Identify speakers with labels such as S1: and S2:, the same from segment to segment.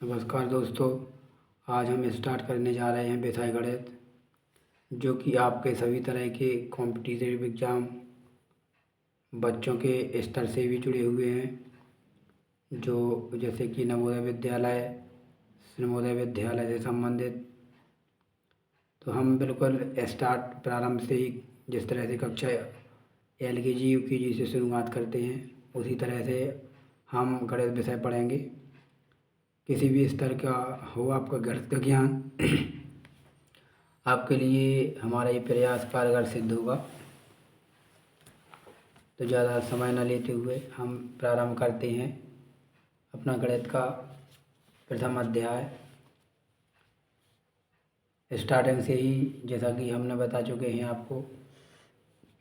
S1: नमस्कार दोस्तों। आज हम स्टार्ट करने जा रहे हैं विषय गणित, जो कि आपके सभी तरह के कॉम्पिटिटिव एग्ज़ाम बच्चों के स्तर से भी जुड़े हुए हैं। जो जैसे कि नवोदय विद्यालय, नवोदय विद्यालय से संबंधित। तो हम बिल्कुल स्टार्ट प्रारंभ से ही जिस तरह से कक्षा LKG UKG से शुरुआत करते हैं, उसी तरह से हम गणित विषय पढ़ेंगे। किसी भी स्तर का हो आपका गणित का ज्ञान आपके लिए हमारा ये प्रयास कारगर सिद्ध होगा। तो ज़्यादा समय न लेते हुए हम प्रारंभ करते हैं अपना गणित का प्रथम अध्याय। स्टार्टिंग से ही जैसा कि हमने बता चुके हैं आपको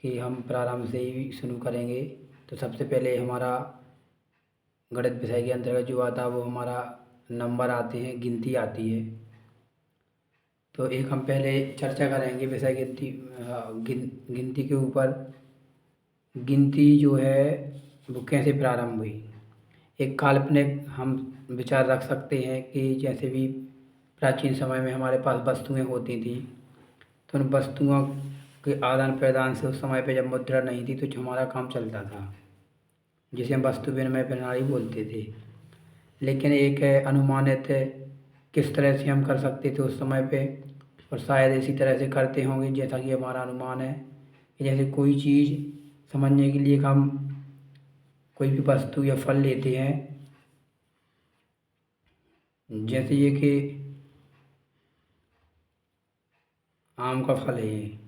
S1: कि हम प्रारंभ से ही शुरू करेंगे। तो सबसे पहले हमारा गणित विषय के अंतर्गत जो आता है वो हमारा नंबर आते हैं, गिनती आती है। तो एक हम पहले चर्चा करेंगे विषय गिनती के ऊपर। गिनती जो है वो कैसे प्रारंभ हुई। एक काल्पनिक हम विचार रख सकते हैं कि जैसे भी प्राचीन समय में हमारे पास वस्तुएं होती थी, तो उन वस्तुओं के आदान प्रदान से उस समय पे जब मुद्रा नहीं थी तो हमारा काम चलता था, जिसे हम वस्तु विनिमय प्रणाली बोलते थे। लेकिन एक अनुमानित किस तरह से हम कर सकते थे उस समय पे, और शायद इसी तरह से करते होंगे जैसा कि हमारा अनुमान है कि जैसे कोई चीज़ समझने के लिए हम कोई भी वस्तु या फल लेते हैं, जैसे ये कि आम का फल है ये।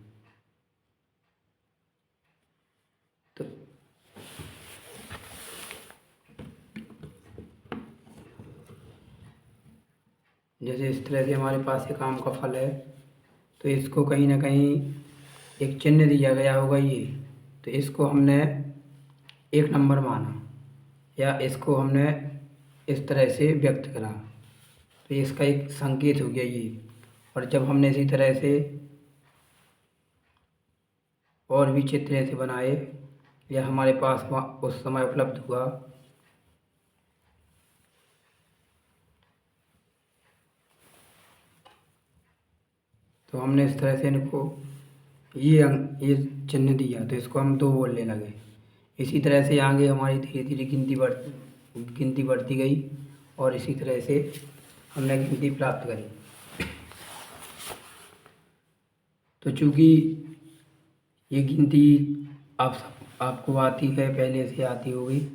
S1: तो जैसे इस तरह से हमारे पास एक आम का फल है, तो इसको कहीं ना कहीं एक चिन्ह दिया गया होगा ये। तो इसको हमने एक नंबर माना या इसको हमने इस तरह से व्यक्त करा, तो इसका एक संकेत हो गया ये। और जब हमने इसी तरह से और भी चित्र ऐसे बनाए या हमारे पास उस समय उपलब्ध हुआ, तो हमने इस तरह से इनको ये चिन्ह दिया, तो इसको हम 2 बोलने लगे। इसी तरह से आगे हमारी धीरे धीरे गिनती बढ़ती गई और इसी तरह से हमने गिनती प्राप्त करी। तो चूँकि ये गिनती आपको आती है, पहले से आती होगी।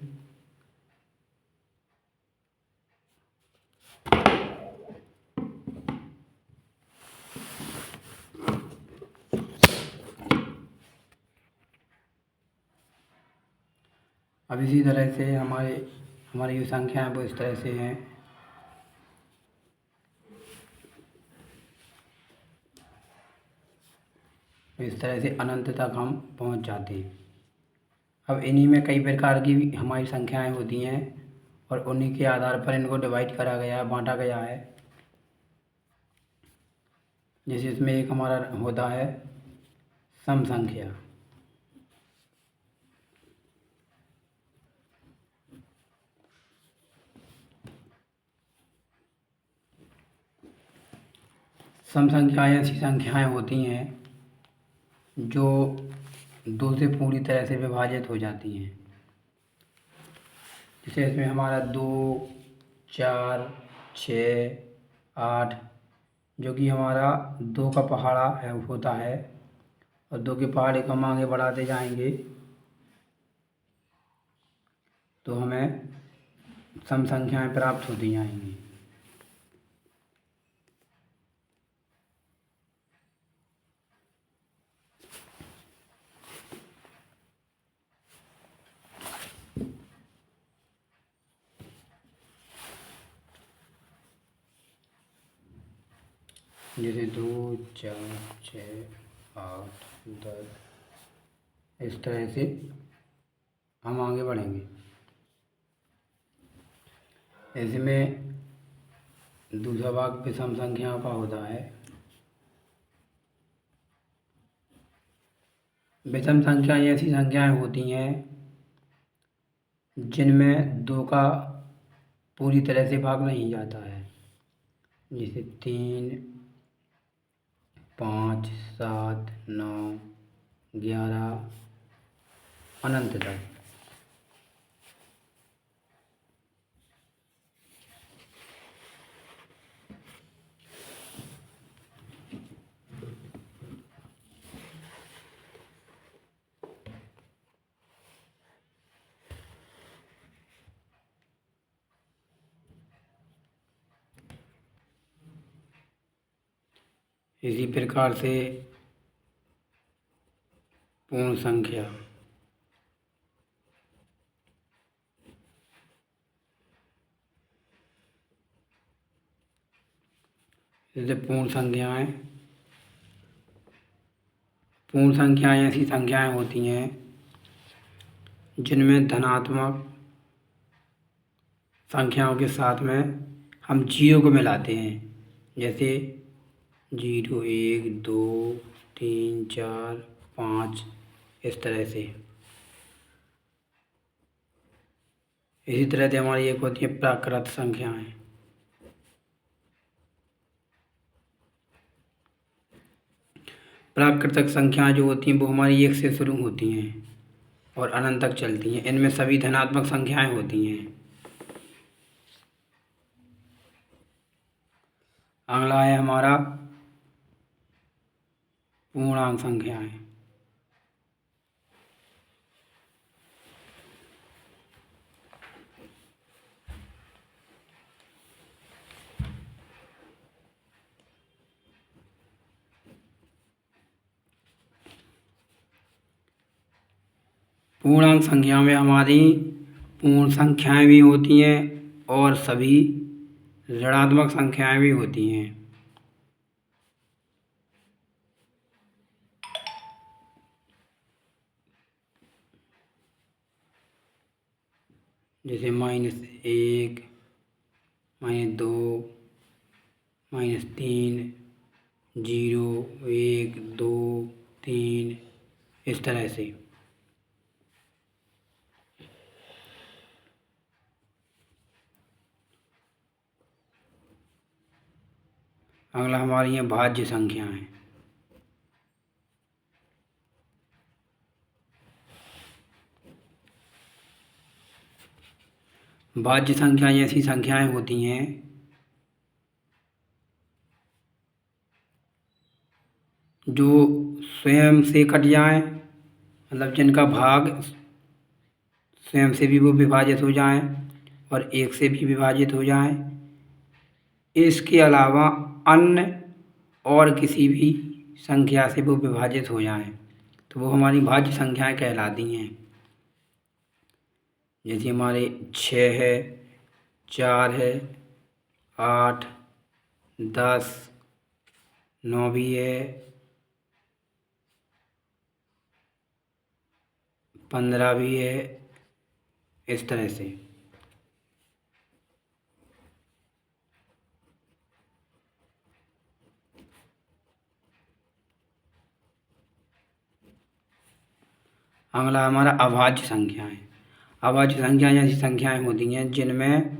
S1: अब इसी तरह से हमारी जो संख्या है वो इस तरह से हैं। इस तरह से अनंत तक हम पहुंच जाते हैं। अब इन्हीं में कई प्रकार की हमारी संख्याएं होती हैं और उन्हीं के आधार पर इनको डिवाइड करा गया है, बांटा गया है। जैसे इसमें एक हमारा होता है सम संख्या। सम संख्याएं ऐसी संख्याएं होती हैं जो 2 से पूरी तरह से विभाजित हो जाती हैं। जैसे इसमें हमारा 2, 4, 6, 8, जो कि हमारा 2 का पहाड़ा है होता है, और 2 के पहाड़े को हम आगे बढ़ाते जाएंगे तो हमें सम संख्याएं प्राप्त होती जाएंगी। जैसे 2, 4, 6, 8, 10, इस तरह से हम आगे बढ़ेंगे। इसमें दूसरा भाग विषम संख्याओं का होता है। विषम संख्याएं ऐसी संख्याएं होती हैं जिनमें 2 का पूरी तरह से भाग नहीं जाता है। जैसे 3, 5, 7, 9, 11 अनंत तक। इसी प्रकार से पूर्ण संख्या, जैसे पूर्ण संख्याएं ऐसी संख्याएं होती हैं जिनमें धनात्मक संख्याओं के साथ में हम जीरो को मिलाते हैं। जैसे 0, 1, 2, 3, 4, 5 इस तरह से। इसी तरह से हमारी एक होती है प्राकृत संख्याएं। प्राकृतिक संख्याएं जो होती हैं वो हमारी 1 से शुरू होती हैं और अनंत तक चलती हैं। इनमें सभी धनात्मक संख्याएं होती हैं। अगला है हमारा पूर्णांक संख्याएं। पूर्णांक संख्या में हमारी पूर्ण संख्याएं भी होती हैं और सभी ऋणात्मक संख्याएं भी होती हैं। जैसे -1, -2, -3, 0, 1, 2, 3 इस तरह से। अगला हमारी है भाज्य संख्याएं। भाज्य संख्याएं ऐसी संख्याएं होती हैं जो स्वयं से कट जाएं, मतलब जिनका भाग स्वयं से भी वो विभाजित हो जाएं और 1 से भी विभाजित हो जाएं। इसके अलावा अन्य और किसी भी संख्या से वो विभाजित हो जाएं तो वो हमारी भाज्य संख्याएं कहलाती हैं। जैसे हमारे 6 है, 4 है, 8, 10, 9 भी है, 15 भी है, इस तरह से। अगला हमारा अभाज्य संख्याएं। अभाज्य संख्याएं ऐसी संख्याएं होती हैं जिनमें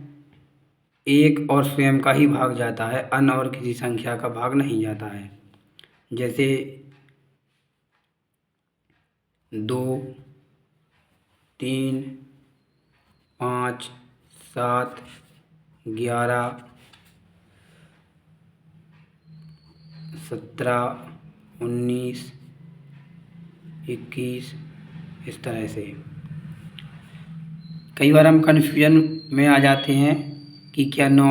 S1: एक और स्वयं का ही भाग जाता है, अन्य और किसी संख्या का भाग नहीं जाता है। जैसे 2, 3, 5, 7, 11, 17, 19, 21 इस तरह से। कई बार हम कन्फ्यूजन में आ जाते हैं कि क्या 9,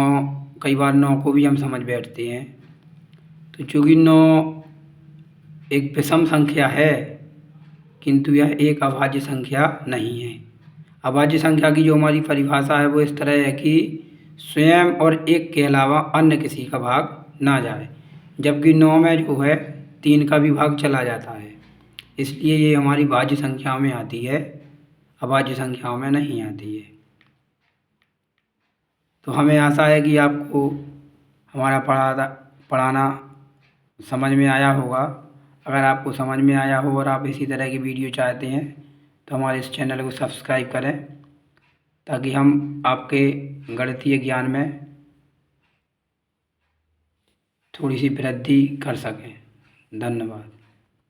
S1: कई बार 9 को भी हम समझ बैठते हैं। तो चूँकि 9 एक विषम संख्या है किंतु यह एक अभाज्य संख्या नहीं है। अभाज्य संख्या की जो हमारी परिभाषा है वो इस तरह है कि स्वयं और 1 के अलावा अन्य किसी का भाग ना जाए, जबकि 9 में जो है 3 का भी भाग चला जाता है। इसलिए ये हमारी भाज्य संख्याओं में आती है, अभाज्य संख्याओं में नहीं आती है। तो हमें आशा है कि आपको हमारा पढ़ाना समझ में आया होगा। अगर आपको समझ में आया हो और आप इसी तरह की वीडियो चाहते हैं तो हमारे इस चैनल को सब्सक्राइब करें। ताकि हम आपके गणितीय ज्ञान में थोड़ी सी वृद्धि कर सकें। धन्यवाद।